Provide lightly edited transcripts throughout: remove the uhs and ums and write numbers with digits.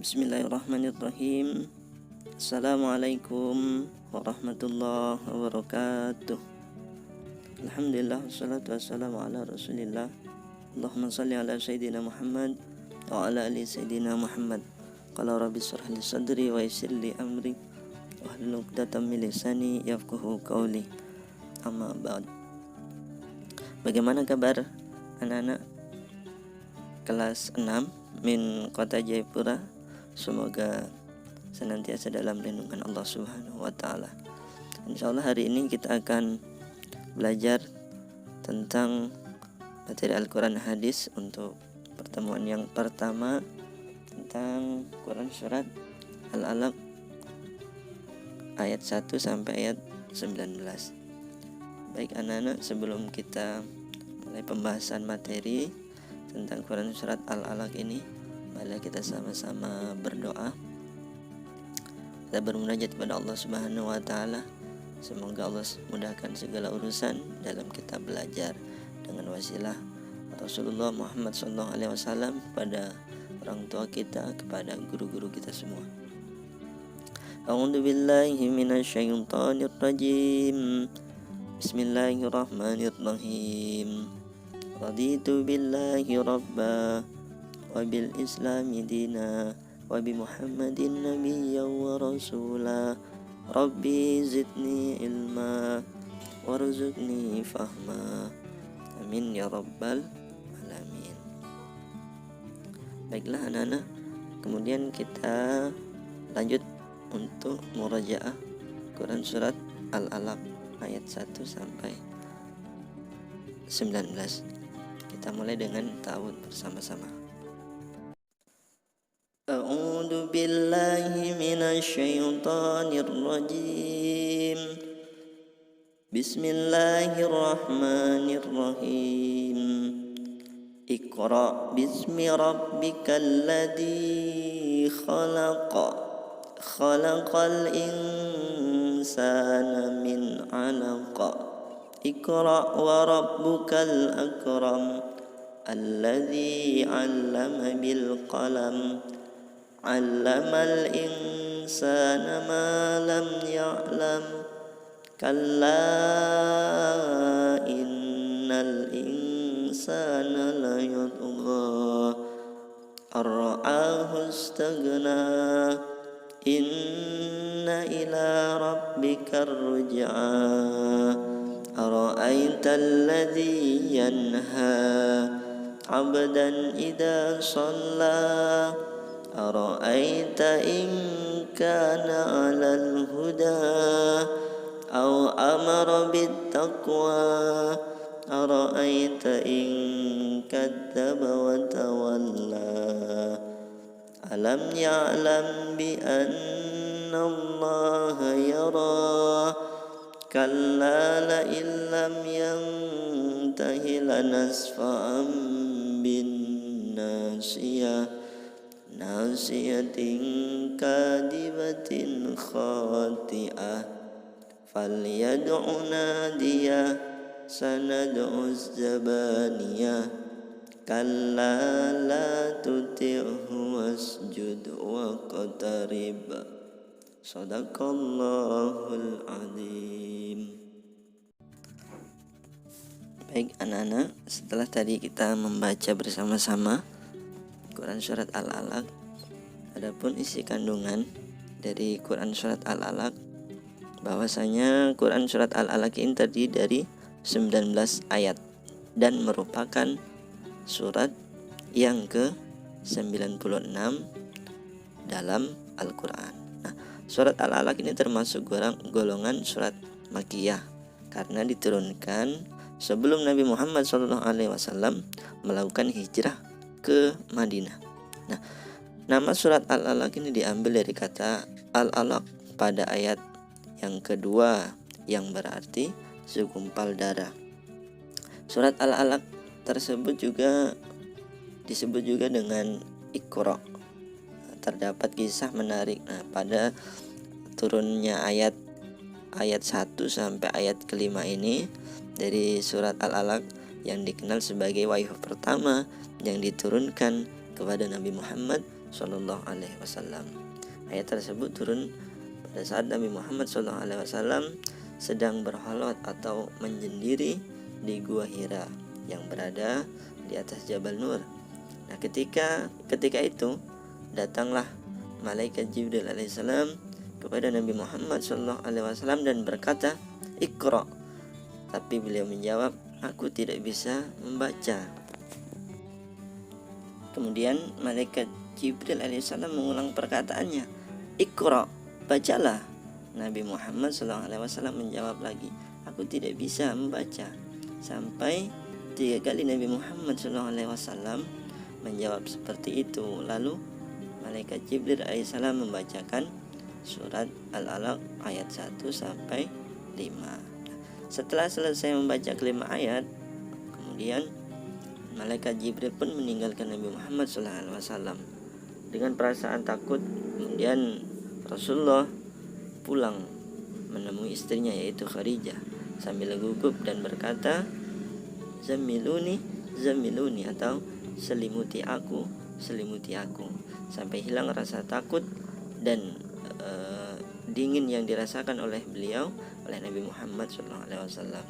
Bismillahirrahmanirrahim. Assalamualaikum warahmatullahi wabarakatuh. Alhamdulillah, wassalatu wassalamu ala rasulillah. Allahumma salli ala sayyidina Muhammad wa ala ali sayyidina Muhammad. Qala rabbi shrah li sadri wa yassir li amri wahlul 'uqdatam min lisani yafqahu qawli. Amma ba'd. Bagaimana kabar anak-anak kelas 6 min Kota Jayapura? Semoga senantiasa dalam lindungan Allah Subhanahu wa taala. Insyaallah hari ini kita akan belajar tentang materi Al-Qur'an hadis untuk pertemuan yang pertama tentang Quran surat Al-Alaq ayat 1 sampai ayat 19. Baik anak-anak, sebelum kita mulai pembahasan materi tentang Quran surat Al-Alaq ini, mari kita sama-sama berdoa. Kita bermunajat kepada Allah Subhanahu wa taala. Semoga Allah mudahkan segala urusan dalam kita belajar dengan wasilah Rasulullah Muhammad SAW, kepada orang tua kita, kepada guru-guru kita semua. A'udzu billahi minasyaitonir rajim. Bismillahirrahmanirrahim. Raditu billahi rabba wa bil islami dina wa bi muhammadin nabiyya wa rasula. Rabbi zidni ilma warzuqni fahma. Amin ya rabbal alamin. Baiklah anak-anak, kemudian kita lanjut untuk murajaah Quran surat Al-Alaq ayat 1 sampai 19. Kita mulai dengan ta'awudz bersama-sama. A'udzu billahi minasyaitonir rajim. Bismillahirrahmanirrahim. Iqra bismi rabbikal ladzi khalaq. Khalaqal insana min 'alaq. Iqra wa rabbukal akram. Alladzi 'allama bil qalam. 'Allamal insana ma lam ya'lam. Kalla innal insana la yatgha ar-ra'ahu istaghna. Inna ila rabbikar ruj'a. Ara'aital ladzi yanha 'abdan idza shalla. Ara'aita in kana 'alal huda aw amara bit taqwa. Ara'aita in kadzdzaba wa tawalla. Alam ya'lam bi anna Allaha yara. Kalla la illam yantahi lanasfa'an bin nasiyah. Nasiyatin kadibatin khati'ah. Falyad'u nadiyah. Sanad'u zabaniyah. Kalla la tuti'hu wasjud waqtarib. Shadaqallahul azim. Baik anak-anak, setelah tadi kita membaca bersama-sama Quran surat Al-Alaq, adapun isi kandungan dari Quran surat Al-Alaq, bahwasanya Quran surat Al-Alaq ini terdiri dari 19 ayat dan merupakan surat yang ke-96 dalam Al-Quran. Nah, surat Al-Alaq ini termasuk golongan surat Makkiyah karena diturunkan sebelum Nabi Muhammad SAW melakukan hijrah ke Madinah. Nah, nama surat Al-Alaq ini diambil dari kata Al-Alaq pada ayat yang kedua yang berarti segumpal darah. Surat Al-Alaq tersebut juga disebut juga dengan Iqra. Terdapat kisah menarik pada turunnya ayat 1 sampai ayat kelima ini dari surat Al-Alaq yang dikenal sebagai wahyu pertama yang diturunkan kepada Nabi Muhammad Shallallahu Alaihi Wasallam. Ayat tersebut turun pada saat Nabi Muhammad Shallallahu Alaihi Wasallam sedang berholot atau menyendiri di Gua Hira yang berada di atas Jabal Nur. Nah, ketika itu datanglah malaikat Jibril alaihissalam kepada Nabi Muhammad Shallallahu Alaihi Wasallam dan berkata, "Iqra." Tapi beliau menjawab, "Aku tidak bisa membaca." Kemudian malaikat Jibril alaihissalam mengulang perkataannya, "Iqra, bacalah." Nabi Muhammad SAW menjawab lagi, "Aku tidak bisa membaca." Sampai 3 kali Nabi Muhammad SAW menjawab seperti itu. Lalu malaikat Jibril alaihissalam membacakan surat Al-Alaq ayat 1 sampai 5. Setelah selesai membaca kelima ayat, kemudian malaikat Jibril pun meninggalkan Nabi Muhammad SAW dengan perasaan takut. Kemudian Rasulullah pulang menemui istrinya yaitu Khadijah sambil gugup dan berkata, "Zamiluni, zamiluni," atau selimuti aku, sampai hilang rasa takut dan dingin yang dirasakan oleh beliau, oleh Nabi Muhammad SAW.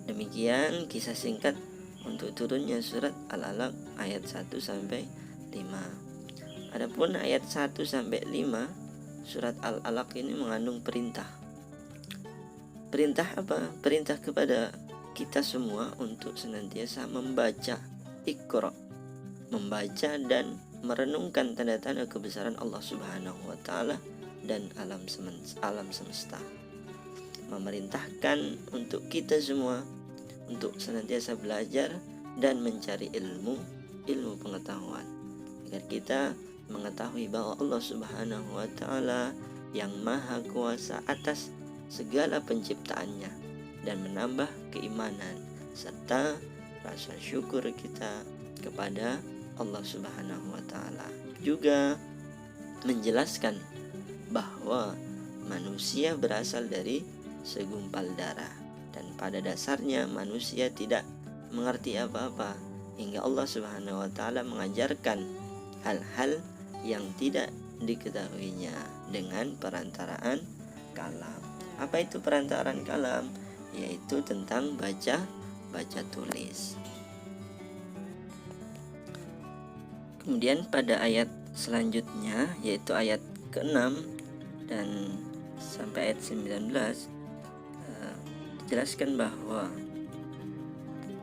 Demikian kisah singkat untuk turunnya surat Al-Alaq ayat 1 sampai 5. Adapun ayat 1 sampai 5 surat Al-Alaq ini mengandung perintah. Perintah apa? Perintah kepada kita semua untuk senantiasa membaca, Iqra, membaca dan merenungkan tanda-tanda kebesaran Allah Subhanahu wa taala dan alam semesta. Memerintahkan untuk kita semua untuk senantiasa belajar dan mencari ilmu pengetahuan agar kita mengetahui bahwa Allah Subhanahu wa taala yang maha kuasa atas segala penciptaannya dan menambah keimanan serta rasa syukur kita kepada Allah Subhanahu wa taala. Juga menjelaskan bahwa manusia berasal dari segumpal darah dan pada dasarnya manusia tidak mengerti apa-apa hingga Allah Subhanahu wa taala mengajarkan hal-hal yang tidak diketahuinya dengan perantaraan kalam. Apa itu perantaraan kalam? Yaitu tentang baca tulis. Kemudian pada ayat selanjutnya yaitu ayat ke-6 dan sampai ayat 19 dijelaskan bahwa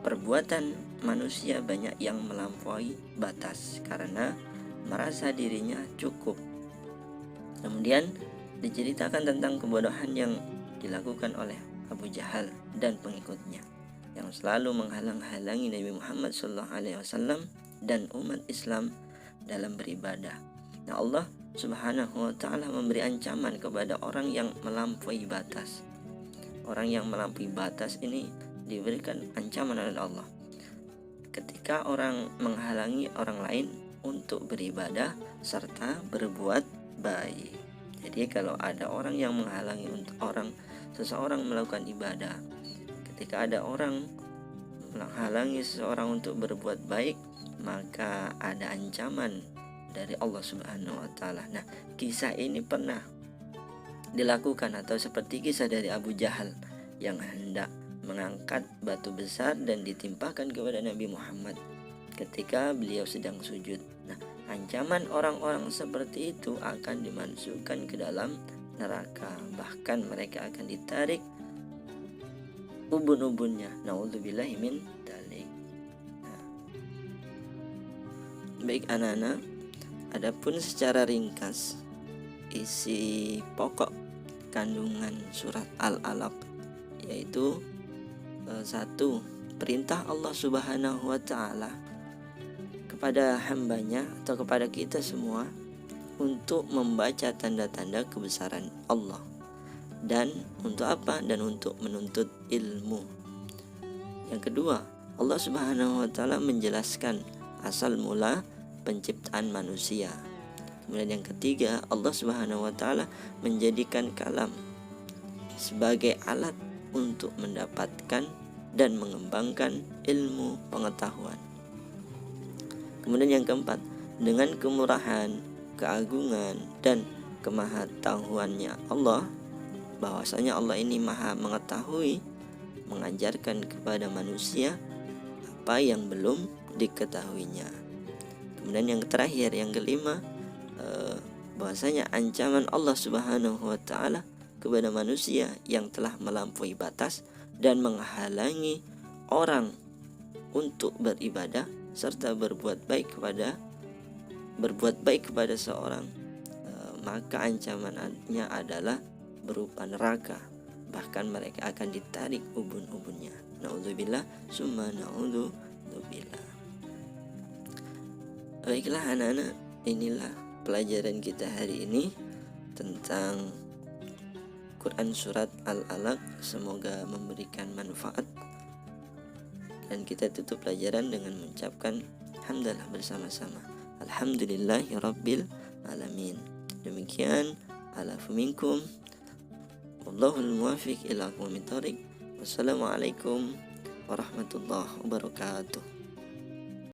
perbuatan manusia banyak yang melampaui batas karena merasa dirinya cukup. Kemudian diceritakan tentang kebodohan yang dilakukan oleh Abu Jahal dan pengikutnya yang selalu menghalang-halangi Nabi Muhammad SAW dan umat Islam dalam beribadah. Nah, Allah Subhanahu wa taala memberi ancaman kepada orang yang melampaui batas. Orang yang melampaui batas ini diberikan ancaman oleh Allah. Ketika orang menghalangi orang lain untuk beribadah serta berbuat baik. Jadi kalau ada orang yang menghalangi untuk seseorang melakukan ibadah, ketika ada orang menghalangi seseorang untuk berbuat baik, maka ada ancaman dari Allah Subhanahu wa taala. Nah, kisah ini pernah dilakukan atau seperti kisah dari Abu Jahal yang hendak mengangkat batu besar dan ditimpakan kepada Nabi Muhammad ketika beliau sedang sujud. Nah, ancaman orang-orang seperti itu akan dimasukkan ke dalam neraka. Bahkan mereka akan ditarik ubun-ubunnya. Nauzubillahi min dzalik. Nah, baik anak-anak, adapun secara ringkas isi pokok kandungan surat Al-Alaq yaitu 1. Perintah Allah Subhanahu wa taala kepada hambanya atau kepada kita semua untuk membaca tanda-tanda kebesaran Allah. Dan untuk apa? Dan untuk menuntut ilmu. Yang kedua, Allah Subhanahu wa taala menjelaskan asal mula penciptaan manusia. Kemudian yang ketiga, Allah Subhanahu wa taala menjadikan kalam sebagai alat untuk mendapatkan dan mengembangkan ilmu pengetahuan. Kemudian yang keempat, dengan kemurahan, keagungan, dan kemahatauannya Allah, bahwasanya Allah ini maha mengetahui, mengajarkan kepada manusia apa yang belum diketahuinya. Kemudian yang terakhir, yang kelima, bahwasanya ancaman Allah Subhanahu wa taala kepada manusia yang telah melampaui batas dan menghalangi orang untuk beribadah serta berbuat baik kepada seorang, maka ancamannya adalah berupa neraka, bahkan mereka akan ditarik ubun-ubunnya. Naudzubillah summa naudzubillah. Baiklah anak-anak, inilah pelajaran kita hari ini tentang Quran surat Al-Alaq. Semoga memberikan manfaat, dan kita tutup pelajaran dengan mengucapkan hamdalah bersama-sama. Alhamdulillahirabbil alamin. Demikian, alafu minkum, wallahul muwaffiq ila aqwamit thoriq. Wassalamualaikum warahmatullahi wabarakatuh.